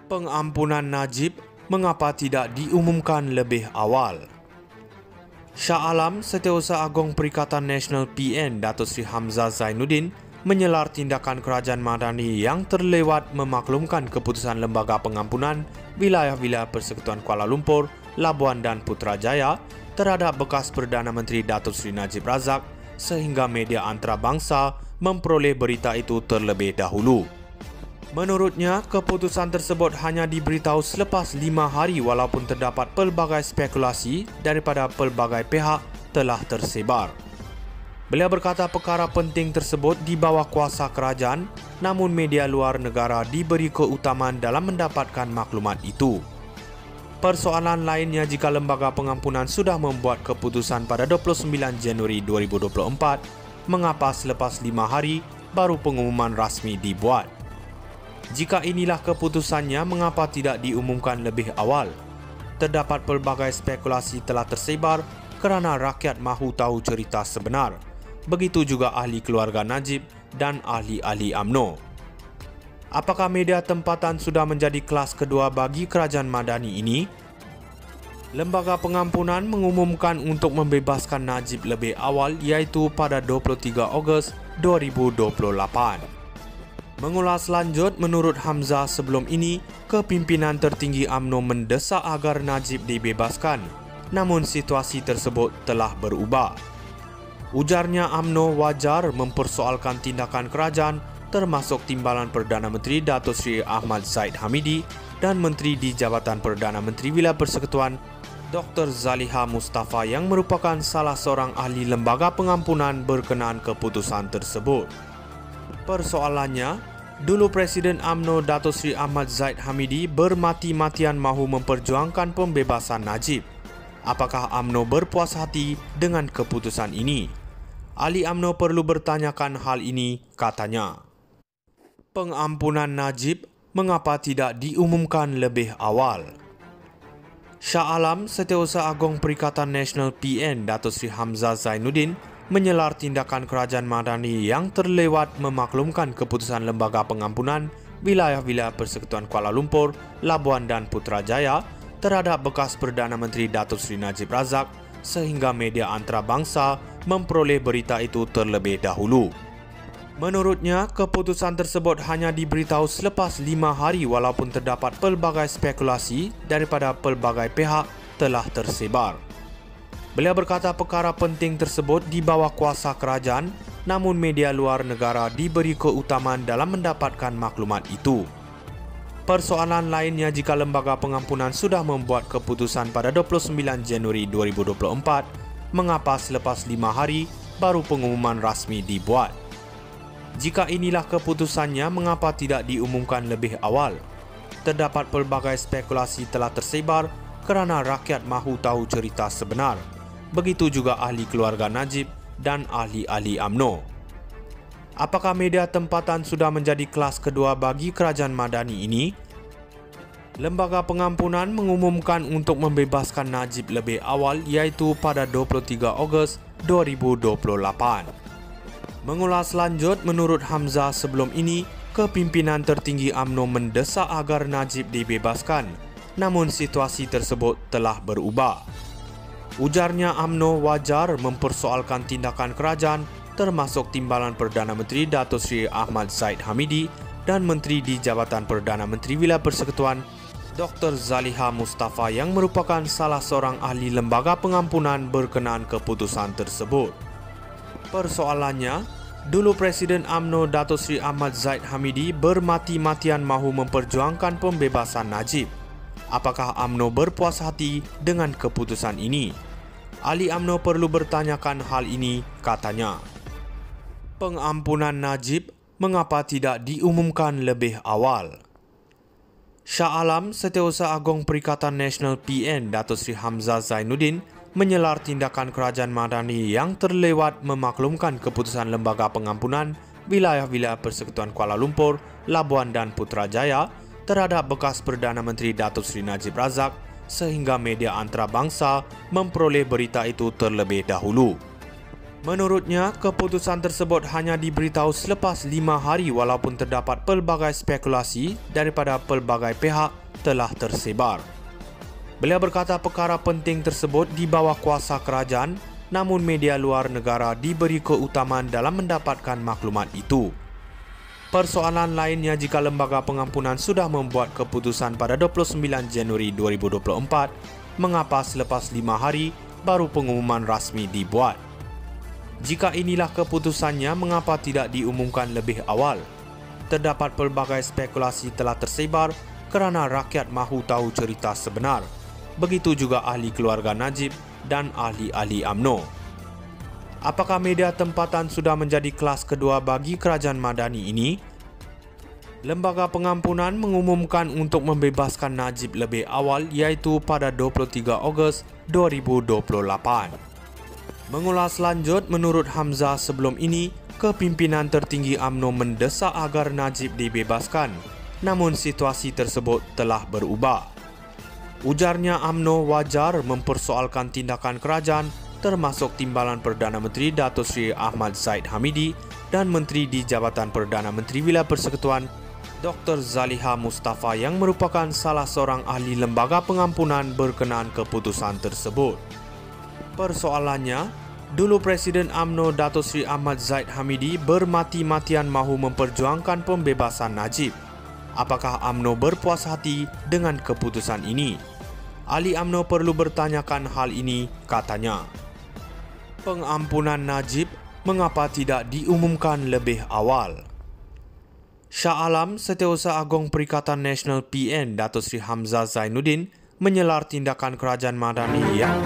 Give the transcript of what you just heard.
Pengampunan Najib mengapa tidak diumumkan lebih awal? Shah Alam, Setiausaha Agong Perikatan Nasional PN Datuk Seri Hamzah Zainuddin menyelar tindakan kerajaan Madani yang terlewat memaklumkan keputusan Lembaga Pengampunan Wilayah-Wilayah Persekutuan Kuala Lumpur, Labuan dan Putrajaya terhadap bekas Perdana Menteri Datuk Seri Najib Razak sehingga media antarabangsa memperoleh berita itu terlebih dahulu. Menurutnya, keputusan tersebut hanya diberitahu selepas 5 hari walaupun terdapat pelbagai spekulasi daripada pelbagai pihak telah tersebar. Beliau berkata perkara penting tersebut di bawah kuasa kerajaan, namun media luar negara diberi keutamaan dalam mendapatkan maklumat itu. Persoalan lainnya, jika Lembaga Pengampunan sudah membuat keputusan pada 29 Januari 2024, mengapa selepas 5 hari baru pengumuman rasmi dibuat? Jika inilah keputusannya, mengapa tidak diumumkan lebih awal? Terdapat pelbagai spekulasi telah tersebar kerana rakyat mahu tahu cerita sebenar. Begitu juga ahli keluarga Najib dan ahli-ahli UMNO. Apakah media tempatan sudah menjadi kelas kedua bagi kerajaan Madani ini? Lembaga Pengampunan mengumumkan untuk membebaskan Najib lebih awal, iaitu pada 23 Ogos 2028. Mengulas lanjut, menurut Hamzah, sebelum ini, kepimpinan tertinggi UMNO mendesak agar Najib dibebaskan. Namun situasi tersebut telah berubah. Ujarnya, UMNO wajar mempersoalkan tindakan kerajaan termasuk timbalan Perdana Menteri Datuk Seri Ahmad Zahid Hamidi dan Menteri di Jabatan Perdana Menteri Wilayah Persekutuan Dr. Zaliha Mustafa yang merupakan salah seorang ahli Lembaga Pengampunan berkenaan keputusan tersebut. Persoalannya, dulu Presiden UMNO Datuk Seri Ahmad Zahid Hamidi bermati-matian mahu memperjuangkan pembebasan Najib. Apakah UMNO berpuas hati dengan keputusan ini? Ahli UMNO perlu bertanyakan hal ini, katanya. Pengampunan Najib mengapa tidak diumumkan lebih awal? Shah Alam, Setiausaha Agong Perikatan Nasional PN Datuk Seri Hamzah Zainuddin menyelar tindakan kerajaan Madani yang terlewat memaklumkan keputusan Lembaga Pengampunan Wilayah-Wilayah Persekutuan Kuala Lumpur, Labuan dan Putrajaya terhadap bekas Perdana Menteri Datuk Seri Najib Razak sehingga media antarabangsa memperoleh berita itu terlebih dahulu. Menurutnya, keputusan tersebut hanya diberitahu selepas 5 hari walaupun terdapat pelbagai spekulasi daripada pelbagai pihak telah tersebar. Beliau berkata perkara penting tersebut di bawah kuasa kerajaan, namun media luar negara diberi keutamaan dalam mendapatkan maklumat itu. Persoalan lainnya, jika Lembaga Pengampunan sudah membuat keputusan pada 29 Januari 2024, mengapa selepas 5 hari baru pengumuman rasmi dibuat? Jika inilah keputusannya, mengapa tidak diumumkan lebih awal? Terdapat pelbagai spekulasi telah tersebar kerana rakyat mahu tahu cerita sebenar. Begitu juga ahli keluarga Najib dan ahli-ahli UMNO. Apakah media tempatan sudah menjadi kelas kedua bagi kerajaan Madani ini? Lembaga Pengampunan mengumumkan untuk membebaskan Najib lebih awal, iaitu pada 23 Ogos 2028. Mengulas lanjut, menurut Hamzah, sebelum ini, kepimpinan tertinggi UMNO mendesak agar Najib dibebaskan. Namun situasi tersebut telah berubah. Ujarnya, UMNO wajar mempersoalkan tindakan kerajaan termasuk timbalan Perdana Menteri Datuk Seri Ahmad Zahid Hamidi dan Menteri di Jabatan Perdana Menteri Wilayah Persekutuan Dr. Zaliha Mustafa yang merupakan salah seorang ahli Lembaga Pengampunan berkenaan keputusan tersebut. Persoalannya, dulu Presiden UMNO Datuk Seri Ahmad Zahid Hamidi bermati-matian mahu memperjuangkan pembebasan Najib. Apakah UMNO berpuas hati dengan keputusan ini? Ahli UMNO perlu bertanyakan hal ini, katanya. Pengampunan Najib mengapa tidak diumumkan lebih awal? Shah Alam, Setiausaha Agong Perikatan Nasional PN Datuk Seri Hamzah Zainuddin menyelar tindakan kerajaan Madani yang terlewat memaklumkan keputusan Lembaga Pengampunan Wilayah-Wilayah Persekutuan Kuala Lumpur, Labuan dan Putrajaya terhadap bekas Perdana Menteri Datuk Seri Najib Razak sehingga media antarabangsa memperoleh berita itu terlebih dahulu. Menurutnya, keputusan tersebut hanya diberitahu selepas 5 hari walaupun terdapat pelbagai spekulasi daripada pelbagai pihak telah tersebar. Beliau berkata perkara penting tersebut di bawah kuasa kerajaan, namun media luar negara diberi keutamaan dalam mendapatkan maklumat itu. Persoalan lainnya, jika Lembaga Pengampunan sudah membuat keputusan pada 29 Januari 2024, mengapa selepas 5 hari baru pengumuman rasmi dibuat? Jika inilah keputusannya, mengapa tidak diumumkan lebih awal? Terdapat pelbagai spekulasi telah tersebar kerana rakyat mahu tahu cerita sebenar. Begitu juga ahli keluarga Najib dan ahli-ahli UMNO. Apakah media tempatan sudah menjadi kelas kedua bagi kerajaan Madani ini? Lembaga Pengampunan mengumumkan untuk membebaskan Najib lebih awal, iaitu pada 23 Ogos 2028. Mengulas lanjut, menurut Hamzah sebelum ini, kepimpinan tertinggi UMNO mendesak agar Najib dibebaskan. Namun situasi tersebut telah berubah. Ujarnya UMNO wajar mempersoalkan tindakan kerajaan termasuk Timbalan Perdana Menteri Datuk Seri Ahmad Zahid Hamidi dan Menteri di Jabatan Perdana Menteri Wilayah Persekutuan Dr. Zaliha Mustafa yang merupakan salah seorang ahli Lembaga Pengampunan berkenaan keputusan tersebut. Persoalannya, dulu Presiden UMNO Datuk Seri Ahmad Zahid Hamidi bermati-matian mahu memperjuangkan pembebasan Najib. Apakah UMNO berpuas hati dengan keputusan ini? Ahli UMNO perlu bertanyakan hal ini, katanya. Pengampunan Najib, mengapa tidak diumumkan lebih awal? Shah Alam, Setiausaha Agong Perikatan Nasional PN Datuk Seri Hamzah Zainuddin menyelar tindakan kerajaan Madani yang